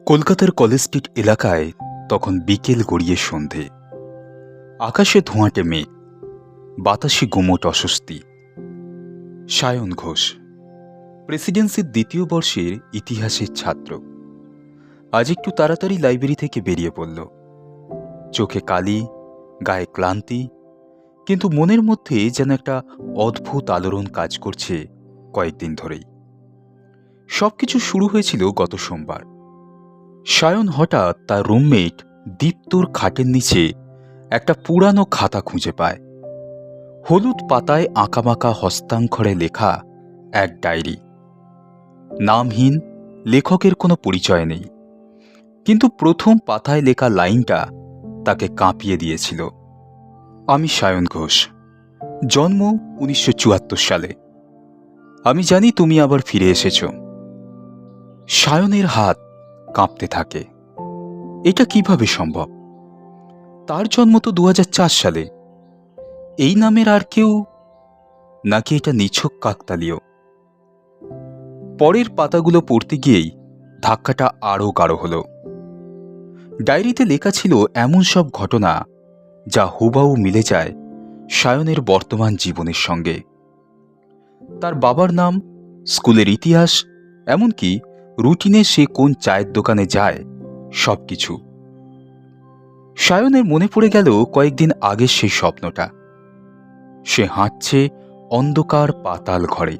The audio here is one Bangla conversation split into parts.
কলকাতার কলেজ স্ট্রিট এলাকায় তখন বিকেল গড়িয়ে সন্ধে। আকাশে ধোঁয়াটে মেঘ, বাতাসে গুমোট অস্বস্তি। সায়ন ঘোষ প্রেসিডেন্সির দ্বিতীয় বর্ষের ইতিহাসের ছাত্র। আজ একটু তাড়াতাড়ি লাইব্রেরি থেকে বেরিয়ে পড়ল। চোখে কালি, গায়ে ক্লান্তি, কিন্তু মনের মধ্যে যেন একটা অদ্ভুত আলোড়ন কাজ করছে কয়েকদিন ধরেই। সবকিছু শুরু হয়েছিল গত সোমবার। সায়ন হঠাৎ তার রুমমেট দীপ্তর খাটের নিচে একটা পুরানো খাতা খুঁজে পায়। হলুদ পাতায় আঁকাবাঁকা হস্তাক্ষরে লেখা এক ডায়েরি। নামহীন, লেখকের কোনো পরিচয় নেই, কিন্তু প্রথম পাতায় লেখা লাইনটা তাকে কাঁপিয়ে দিয়েছিল। আমি সায়ন ঘোষ, জন্ম 1974 সালে। আমি জানি তুমি আবার ফিরে এসেছ। সায়নের হাত কাঁপতে থাকে। এটা কিভাবে সম্ভব? তার জন্ম তো 2004 সালে। এই নামের আর কেউ, নাকি এটা নিছক কাকতালীয়? পরের পাতাগুলো পড়তে গিয়েই ধাক্কাটা আরও গাঢ় হলো। ডায়েরিতে লেখা ছিল এমন সব ঘটনা যা হুবাহু মিলে যায় সায়নের বর্তমান জীবনের সঙ্গে। তার বাবার নাম, স্কুলের ইতিহাস, এমনকি রুটিনে সে কোন চায়ের দোকানে যায়, সবকিছু। সায়নের মনে পড়ে গেল কয়েকদিন আগের সেই স্বপ্নটা। সে হাঁটছে অন্ধকার পাতাল ঘরে,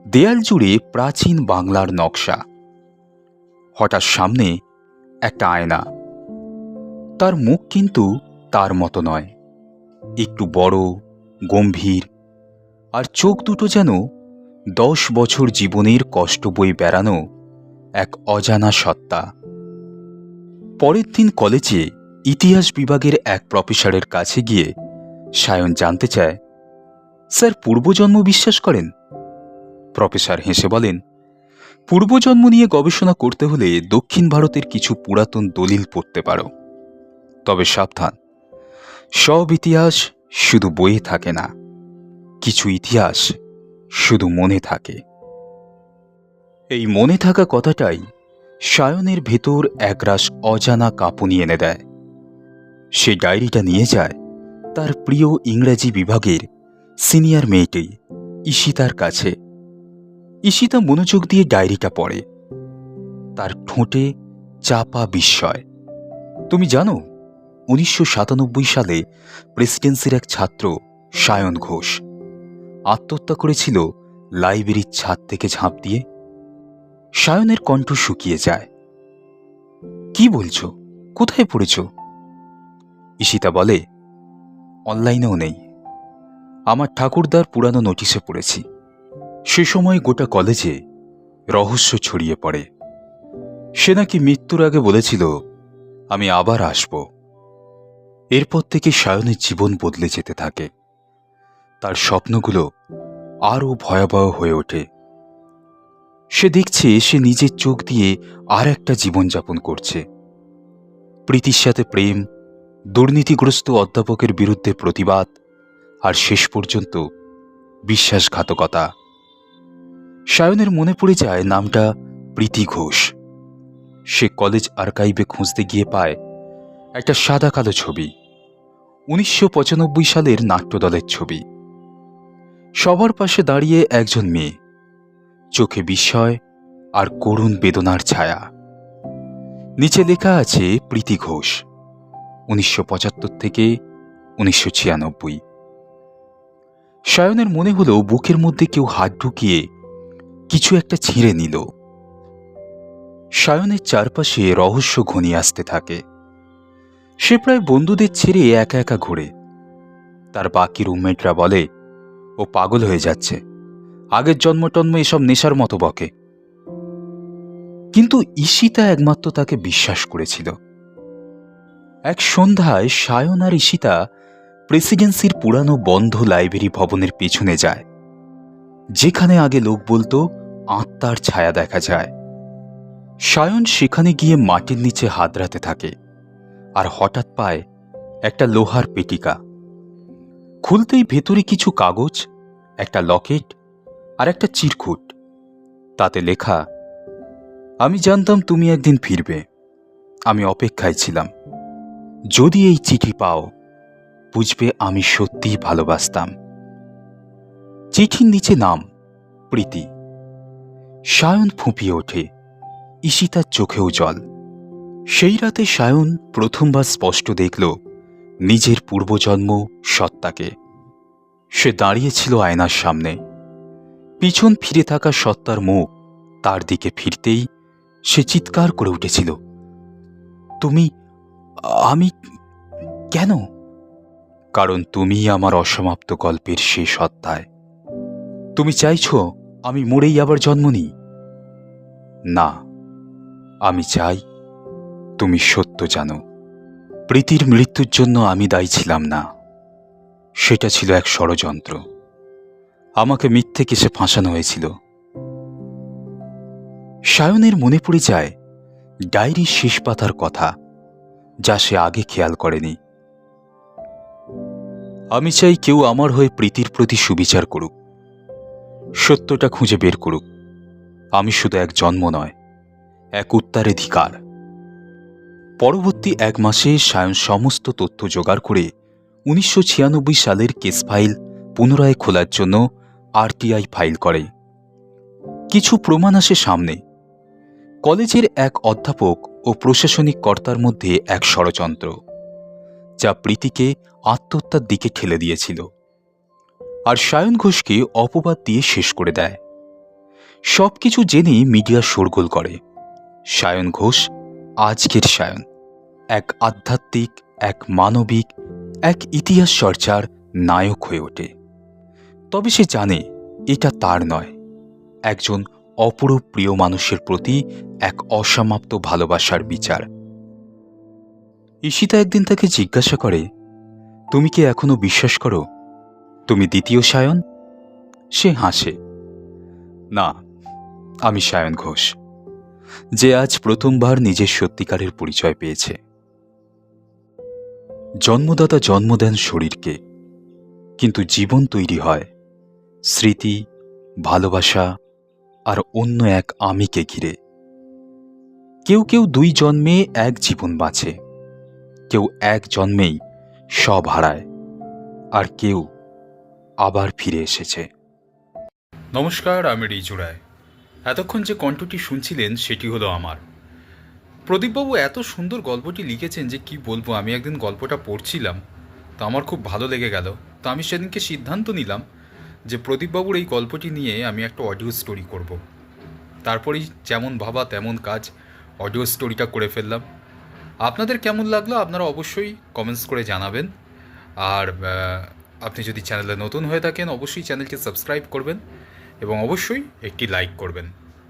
দেয়াল জুড়ে প্রাচীন বাংলার নকশা। হঠাৎ সামনে একটা আয়না। তার মুখ কিন্তু তার মতো নয়, একটু বড়, গম্ভীর, আর চোখ দুটো যেন 10 বছর জীবনের কষ্ট বয়ে বেড়ানো এক অজানা সত্তা। পরের দিন কলেজে ইতিহাস বিভাগের এক প্রফেসরের কাছে গিয়ে সায়ন জানতে চায়, স্যার, পূর্বজন্ম বিশ্বাস করেন? প্রফেসর হেসে বলেন, পূর্বজন্ম নিয়ে গবেষণা করতে হলে দক্ষিণ ভারতের কিছু পুরাতন দলিল পড়তে পারো। তবে সাবধান, সব ইতিহাস শুধু বইয়ে থাকে না, কিছু ইতিহাস শুধু মনে থাকে। এই মনে থাকা কথাটাই সায়নের ভেতর একরাশ অজানা কাঁপুনি এনে দেয়। সে ডায়েরিটা নিয়ে যায় তার প্রিয় ইংরেজি বিভাগের সিনিয়র মেয়েটি ঈশিতার কাছে। ঈশিতা মনোযোগ দিয়ে ডায়েরিটা পড়ে। তার ঠোঁটে চাপা বিস্ময়। তুমি জানো, 1997 সালে প্রেসিডেন্সির এক ছাত্র সায়ন ঘোষ আত্মহত্যা করেছিল লাইব্রেরির ছাদ থেকে ঝাঁপ দিয়ে। সায়নের কণ্ঠ শুকিয়ে যায়। কি বলছো? কোথায় পড়েছ? ঈশিতা বলে, অনলাইনেও নেই, আমার ঠাকুরদার পুরানো নোটিশে পড়েছি। সে সময় গোটা কলেজে রহস্য ছড়িয়ে পড়ে। সে নাকি মৃত্যুর আগে বলেছিল, আমি আবার আসব। এরপর থেকে সায়নের জীবন বদলে যেতে থাকে। তার স্বপ্নগুলো আরও ভয়াবহ হয়ে ওঠে। সে দেখছে সে নিজের চোখ দিয়ে আর একটা জীবনযাপন করছে। প্রীতির সাথে প্রেম, দুর্নীতিগ্রস্ত অধ্যাপকের বিরুদ্ধে প্রতিবাদ, আর শেষ পর্যন্ত বিশ্বাসঘাতকতা। সায়নের মনে পড়ে যায় নামটা প্রীতি ঘোষ। সে কলেজ আর্কাইভে খুঁজতে গিয়ে পায় একটা সাদা কালো ছবি, 1995 সালের নাট্যদলের ছবি। সবার পাশে দাঁড়িয়ে একজন মেয়ে, চোখে বিস্ময় আর করুণ বেদনার ছায়া। নিচে লেখা আছে প্রীতি ঘোষ, 1975 থেকে 1996। সায়নের মনে হলো বুকের মধ্যে কেউ হাত ঢুকিয়ে কিছু একটা ছিঁড়ে নিল। সায়নের চারপাশে রহস্য ঘনিয়ে আসতে থাকে। সে প্রায় বন্ধুদের ছেড়ে একা একা ঘোরে। তার বাকি রুমমেটরা বলে, ও পাগল হয়ে যাচ্ছে, আগের জন্মটন্ম এসব নেশার মতো বকে। কিন্তু ঈশিতা একমাত্র তাকে বিশ্বাস করেছিল। এক সন্ধ্যায় সায়ন আর ঈশিতা প্রেসিডেন্সির পুরানো বন্ধ লাইব্রেরি ভবনের পেছনে যায়, যেখানে আগে লোক বলতো আত্মার ছায়া দেখা যায়। সায়ন সেখানে গিয়ে মাটির নিচে হাতড়াতে থাকে, আর হঠাৎ পায় একটা লোহার পেটিকা। খুলতেই ভেতরে কিছু কাগজ, একটা লকেট আর একটা চিরকুট। তাতে লেখা, আমি জানতাম তুমি একদিন ফিরবে। আমি অপেক্ষায় ছিলাম। যদি এই চিঠি পাও, বুঝবে আমি সত্যিই ভালোবাসতাম। চিঠির নিচে নাম প্রীতি। সায়ন ফুঁপিয়ে ওঠে, ঈশিতার চোখেও জল। সেই রাতে সায়ন প্রথমবার স্পষ্ট দেখল নিজের পূর্বজন্ম সত্তাকে। সে দাঁড়িয়েছিল আয়নার সামনে। পিছন ফিরে থাকা সত্তার মুখ তার দিকে ফিরতেই সে চিৎকার করে উঠেছিল, তুমি, আমি, কেন? কারণ তুমি আমার অসমাপ্ত গল্পের শেষ অধ্যায়। তুমি চাইছ আমি মরেই আবার জন্ম নিই? না, আমি চাই তুমি সত্য জানো। প্রীতির মৃত্যুর জন্য আমি দায়ী ছিলাম না। সেটা ছিল এক ষড়যন্ত্র। আমাকে মিথ্যে কেসে ফাঁসানো হয়েছিল। সায়নের মনে পড়ে যায় ডায়েরির শেষ পাতার কথা, যা সে আগে খেয়াল করেনি। আমি চাই কেউ আমার হয়ে প্রীতির প্রতি সুবিচার করুক, সত্যটা খুঁজে বের করুক। আমি শুধু এক জন্ম নয়, এক উত্তরাধিকার। পরবর্তী 1 মাসে সায়ন সমস্ত তথ্য জোগাড় করে 1996 সালের কেস ফাইল পুনরায় খোলার জন্য আরটিআই ফাইল করে। কিছু প্রমাণ আসে সামনে। কলেজের এক অধ্যাপক ও প্রশাসনিক কর্তার মধ্যে এক ষড়যন্ত্র, যা প্রীতিকে আত্মহত্যার দিকে ঠেলে দিয়েছিল, আর সায়ন ঘোষকে অপবাদ দিয়ে শেষ করে দেয়। সবকিছু জেনে মিডিয়া শোরগোল করে। সায়ন ঘোষ, আজকের সায়ন, এক আধ্যাত্মিক, এক মানবিক, এক ইতিহাস চর্চার নায়ক হয়ে ওঠে। তবে সে জানে এটা তার নয়, একজন অপরূপ প্রিয় মানুষের প্রতি এক অসমাপ্ত ভালোবাসার বিচার। ঈশিতা একদিন তাকে জিজ্ঞাসা করে, তুমি কি এখনো বিশ্বাস করো তুমি দ্বিতীয় সায়ন? সে হাসে, না, আমি সায়ন ঘোষ, যে আজ প্রথমবার নিজের সত্যিকারের পরিচয় পেয়েছে। জন্মদাতা জন্ম দেন শরীরকে, কিন্তু জীবন তৈরি হয় স্মৃতি, ভালোবাসা আর অন্য এক আমিকে ঘিরে। কেউ কেউ 2 জন্মে এক জীবন বাঁচে, কেউ এক জন্মেই সব হারায়, আর কেউ আবার ফিরে এসেছে। নমস্কার, আমি রিজু রায়। এতক্ষণ যে কণ্ঠটি শুনছিলেন সেটি হলো আমার। প্রদীপবাবু এত সুন্দর গল্পটি লিখেছেন যে কি বলবো। আমি একদিন গল্পটা পড়ছিলাম, তো আমার খুব ভালো লেগে গেল। তো আমি সেদিনকে সিদ্ধান্ত নিলাম যে প্রদীপবাবুর এই গল্পটি নিয়ে আমি একটা অডিও স্টোরি করব। তারপরেই যেমন ভাবা তেমন কাজ, অডিও স্টোরিটা করে ফেললাম। আপনাদের কেমন লাগলো আপনারা অবশ্যই কমেন্টস করে জানাবেন। আর আপনি যদি চ্যানেলে নতুন হয়ে থাকেন অবশ্যই চ্যানেলকে সাবস্ক্রাইব করবেন এবং অবশ্যই একটি লাইক করবেন।